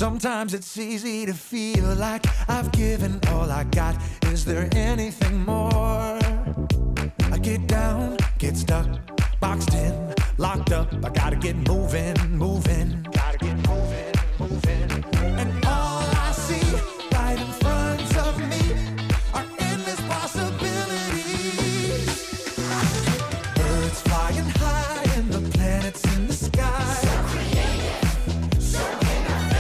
Sometimes it's easy to feel like I've given all I got. Is there anything more? I get down, get stuck, boxed in, locked up. I gotta get moving, moving. Gotta get moving, moving. And all I see right in front of me are endless possibilities. Birds flying high and the planets in the sky. So creative, so innovative.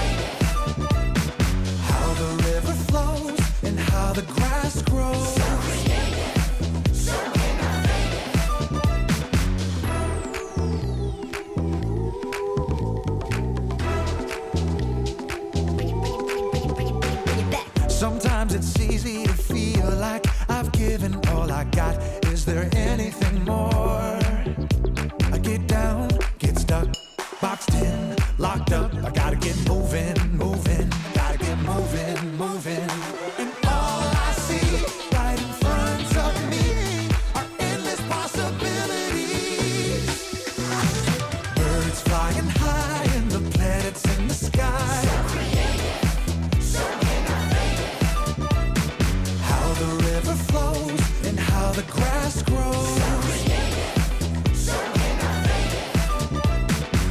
How the river flows and how the grass grows. So creative, so Sometimes it's easy to feel like I've given all I got. Is there anything more? I get down, get stuck, boxed in, locked up. I gotta get moving, moving. Gotta get moving, moving. And all I see right in front of me are endless possibilities. Birds flying high and the planets in the sky. The river flows and how the grass grows. So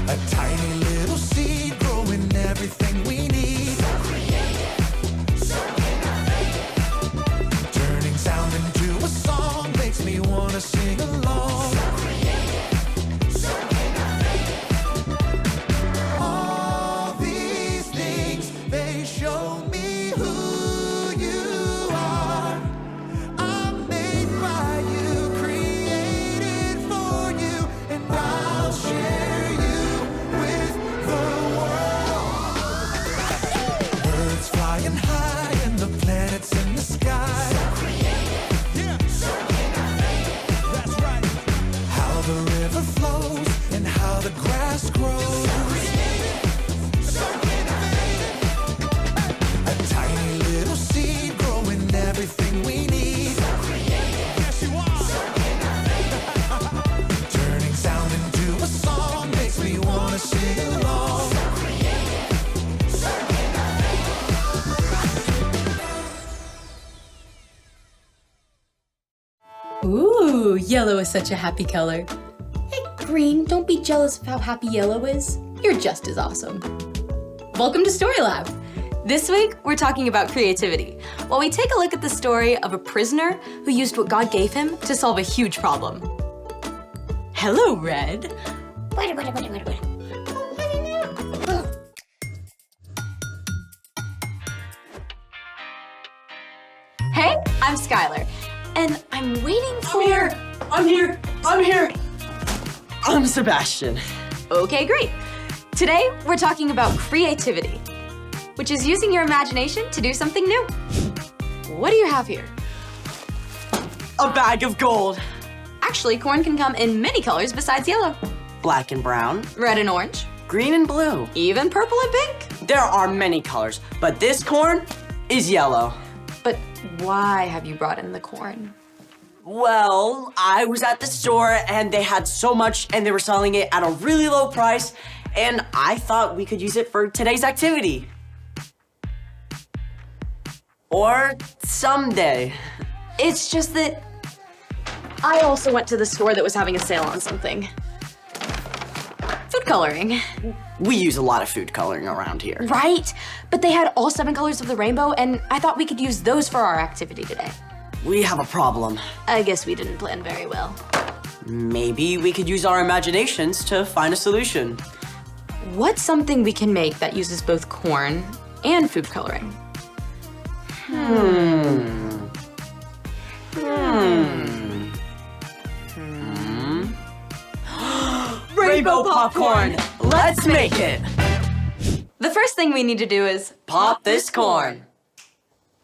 a tiny little seed growing everything we need. So turning sound into a song makes me wanna sing along. All these things, they show me who you are. I'm made by you, created for you, and I'll share you with the world. Birds flying high and the planets in the sky. So that's right. How the river flows and how the grass grows. A tiny little seed growing everything we need. Yes, you are. Turning sound into a song makes me wanna sing along. Ooh, yellow is such a happy color. Hey, green, don't be jealous of how happy yellow is. You're just as awesome. Welcome to Story Lab. This week, we're talking about creativity, while we take a look at the story of a prisoner who used what God gave him to solve a huge problem. Hello, Red. Hey, I'm Skylar, and I'm waiting for... I'm here! I'm Sebastian. Okay, great. Today, we're talking about creativity, which is using your imagination to do something new. What do you have here? A bag of gold. Actually, corn can come in many colors besides yellow. Black and brown. Red and orange. Green and blue. Even purple and pink. There are many colors, but this corn is yellow. But why have you brought in the corn? Well, I was at the store and they had so much and they were selling it at a really low price, and I thought we could use it for today's activity. Or someday. It's just that I also went to the store that was having a sale on something. Food coloring. We use a lot of food coloring around here. Right? But they had all 7 colors of the rainbow, and I thought we could use those for our activity today. We have a problem. I guess we didn't plan very well. Maybe we could use our imaginations to find a solution. What's something we can make that uses both corn and food coloring? Rainbow popcorn! Let's make it! The first thing we need to do is Pop this corn.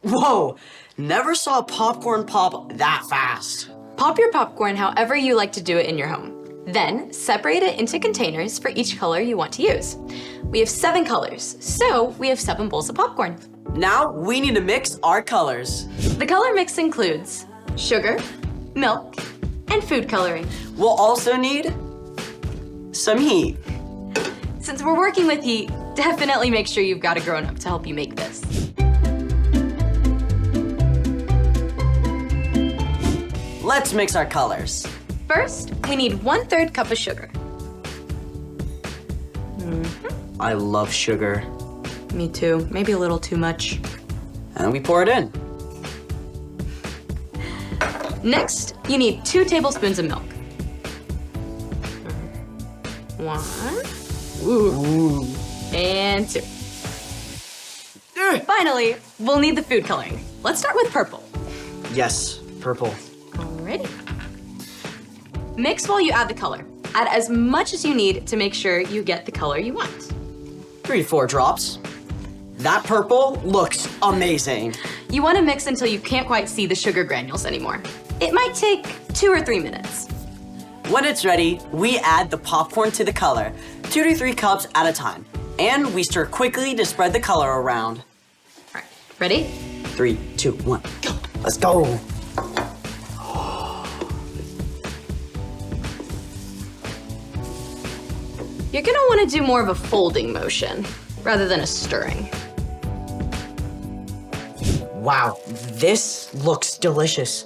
Whoa, never saw popcorn pop that fast. pop your popcorn however you like to do it in your home. Then separate it into containers for each color you want to use. We have 7 colors, so we have 7 bowls of popcorn. Now we need to mix our colors. The color mix includes sugar, milk, and food coloring. We'll also need some heat. Since we're working with heat, definitely make sure you've got a grown-up to help you make this. Let's mix our colors. First, we need 1/3 cup of sugar. I love sugar. Me too, maybe a little too much. And we pour it in. Next, you need 2 tablespoons of milk. 1. Ooh. And 2. Finally, we'll need the food coloring. Let's start with purple. Yes, purple. Alrighty. Mix while you add the color. Add as much as you need to make sure you get the color you want. 3 to 4 drops. That purple looks amazing. You want to mix until you can't quite see the sugar granules anymore. It might take 2 or 3 minutes. When it's ready, we add the popcorn to the color, 2 to 3 cups at a time. And we stir quickly to spread the color around. All right, ready? 3, 2, 1, go. Let's go. You're gonna want to do more of a folding motion rather than a stirring. Wow, this looks delicious.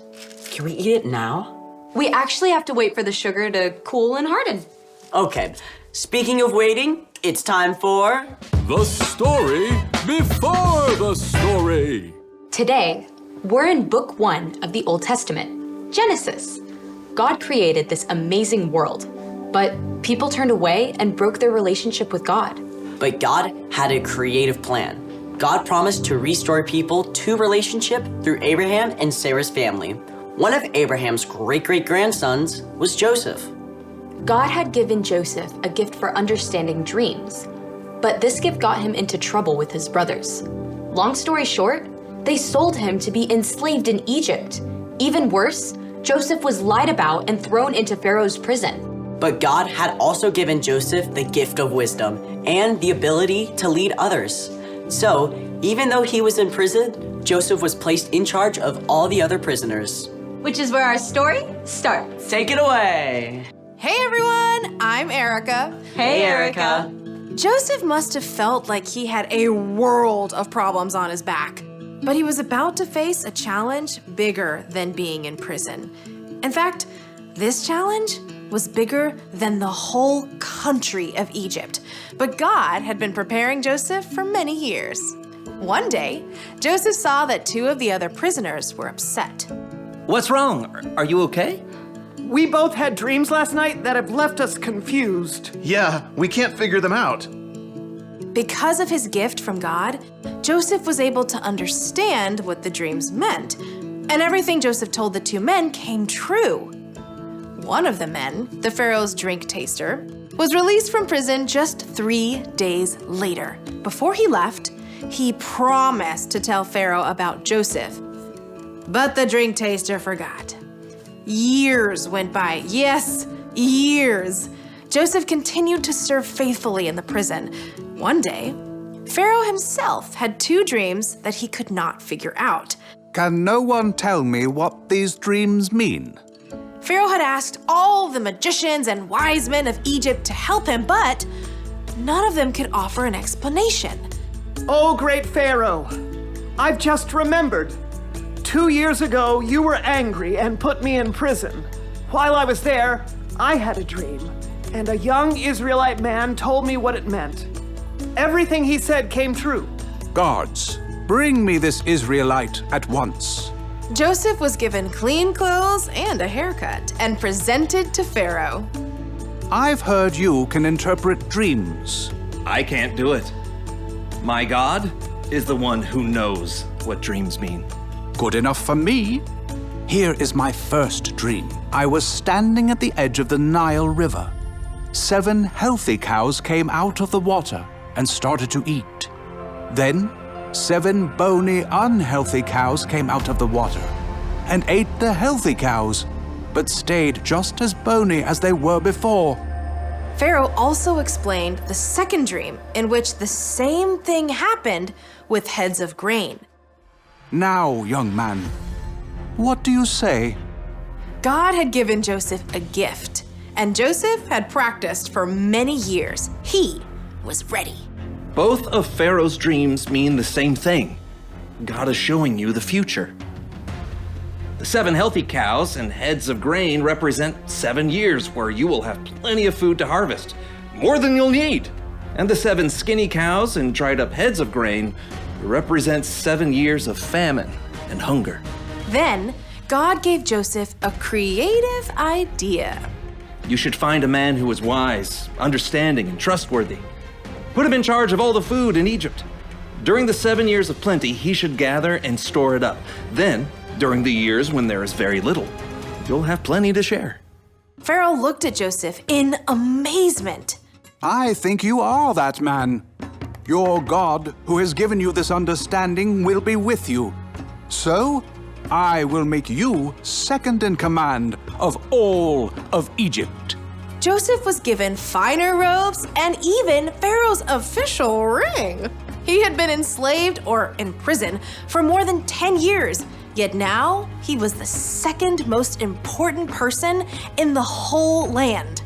Can we eat it now? We actually have to wait for the sugar to cool and harden. Okay, speaking of waiting, it's time for... The story before the story. Today, we're in book 1 of the Old Testament, Genesis. God created this amazing world, but people turned away and broke their relationship with God. But God had a creative plan. God promised to restore people to relationship through Abraham and Sarah's family. One of Abraham's great-great-grandsons was Joseph. God had given Joseph a gift for understanding dreams, but this gift got him into trouble with his brothers. Long story short, they sold him to be enslaved in Egypt. Even worse, Joseph was lied about and thrown into Pharaoh's prison. But God had also given Joseph the gift of wisdom and the ability to lead others. So, even though he was in prison, Joseph was placed in charge of all the other prisoners. Which is where our story starts. Take it away. Hey everyone, I'm Erica. Hey, Erica. Joseph must have felt like he had a world of problems on his back, but he was about to face a challenge bigger than being in prison. In fact, this challenge was bigger than the whole country of Egypt. But God had been preparing Joseph for many years. One day, Joseph saw that 2 of the other prisoners were upset. What's wrong? Are you okay? We both had dreams last night that have left us confused. Yeah, we can't figure them out. Because of his gift from God, Joseph was able to understand what the dreams meant, and everything Joseph told the 2 men came true. One of the men, the Pharaoh's drink taster, was released from prison just 3 days later. Before he left, he promised to tell Pharaoh about Joseph. But the drink taster forgot. Years went by. Yes, years. Joseph continued to serve faithfully in the prison. One day, Pharaoh himself had 2 dreams that he could not figure out. Can no one tell me what these dreams mean? Pharaoh had asked all the magicians and wise men of Egypt to help him, but none of them could offer an explanation. Oh, great Pharaoh, I've just remembered. 2 years ago, you were angry and put me in prison. While I was there, I had a dream, and a young Israelite man told me what it meant. Everything he said came true. Guards, bring me this Israelite at once. Joseph was given clean clothes and a haircut and presented to Pharaoh. I've heard you can interpret dreams. I can't do it. My God is the one who knows what dreams mean. Good enough for me. Here is my first dream. I was standing at the edge of the Nile River. 7 healthy cows came out of the water and started to eat. Then 7 bony, unhealthy cows came out of the water and ate the healthy cows, but stayed just as bony as they were before. Pharaoh also explained the second dream, in which the same thing happened with heads of grain. Now, young man, what do you say? God had given Joseph a gift, and Joseph had practiced for many years. He was ready. Both of Pharaoh's dreams mean the same thing. God is showing you the future. The 7 healthy cows and heads of grain represent 7 years where you will have plenty of food to harvest, more than you'll need. And the 7 skinny cows and dried up heads of grain represent 7 years of famine and hunger. Then, God gave Joseph a creative idea. You should find a man who is wise, understanding, and trustworthy. Put him in charge of all the food in Egypt. During the 7 years of plenty, he should gather and store it up. Then, during the years when there is very little, you'll have plenty to share. Pharaoh looked at Joseph in amazement. I think you are that man. Your God, who has given you this understanding, will be with you. So, I will make you second in command of all of Egypt. Joseph was given finer robes and even Pharaoh's official ring. He had been enslaved or in prison for more than 10 years, yet now he was the second most important person in the whole land.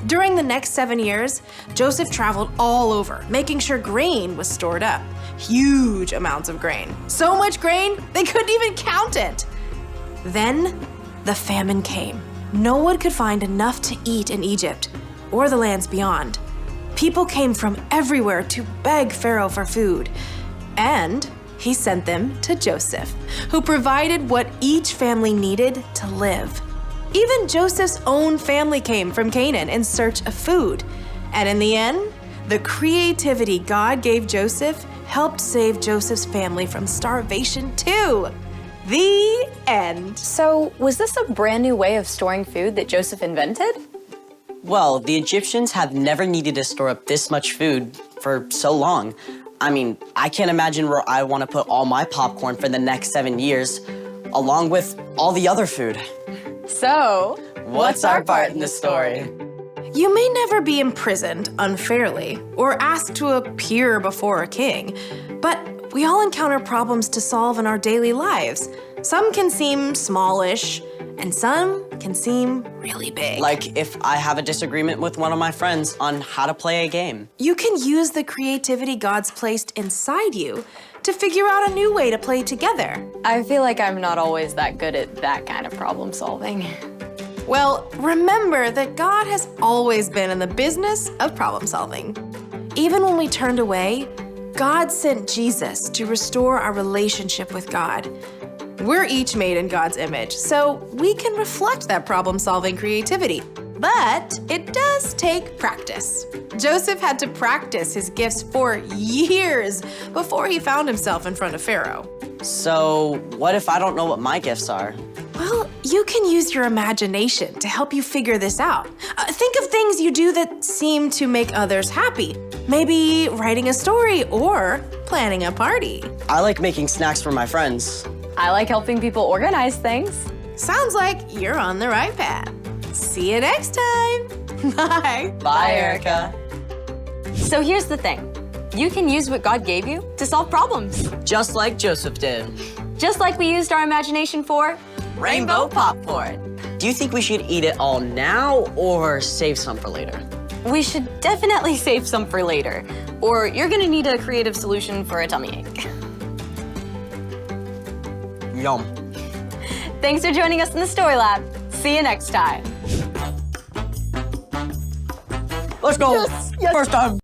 During the next 7 years, Joseph traveled all over, making sure grain was stored up. Huge amounts of grain. So much grain, they couldn't even count it. Then, the famine came. No one could find enough to eat in Egypt or the lands beyond. People came from everywhere to beg Pharaoh for food. And he sent them to Joseph, who provided what each family needed to live. Even Joseph's own family came from Canaan in search of food. And in the end, the creativity God gave Joseph helped save Joseph's family from starvation too. The end. So, was this a brand new way of storing food that Joseph invented? Well, the Egyptians have never needed to store up this much food for so long. I mean, I can't imagine where I want to put all my popcorn for the next 7 years, along with all the other food. So, What's our part in the story? You may never be imprisoned unfairly or asked to appear before a king, but we all encounter problems to solve in our daily lives. Some can seem smallish, and some can seem really big. Like if I have a disagreement with one of my friends on how to play a game. You can use the creativity God's placed inside you to figure out a new way to play together. I feel like I'm not always that good at that kind of problem solving. Well, remember that God has always been in the business of problem solving. Even when we turned away, God sent Jesus to restore our relationship with God. We're each made in God's image, so we can reflect that problem-solving creativity. But it does take practice. Joseph had to practice his gifts for years before he found himself in front of Pharaoh. So what if I don't know what my gifts are? Well, you can use your imagination to help you figure this out. Think of things you do that seem to make others happy. Maybe writing a story or planning a party. I like making snacks for my friends. I like helping people organize things. Sounds like you're on the right path. See you next time. Bye. Bye, Erica. So here's the thing. You can use what God gave you to solve problems. Just like Joseph did. Just like we used our imagination for Rainbow popcorn. Do you think we should eat it all now or save some for later? We should definitely save some for later, or you're gonna need a creative solution for a tummy ache. Yum. Thanks for joining us in the Story Lab. See you next time. Let's go. Yes. First time.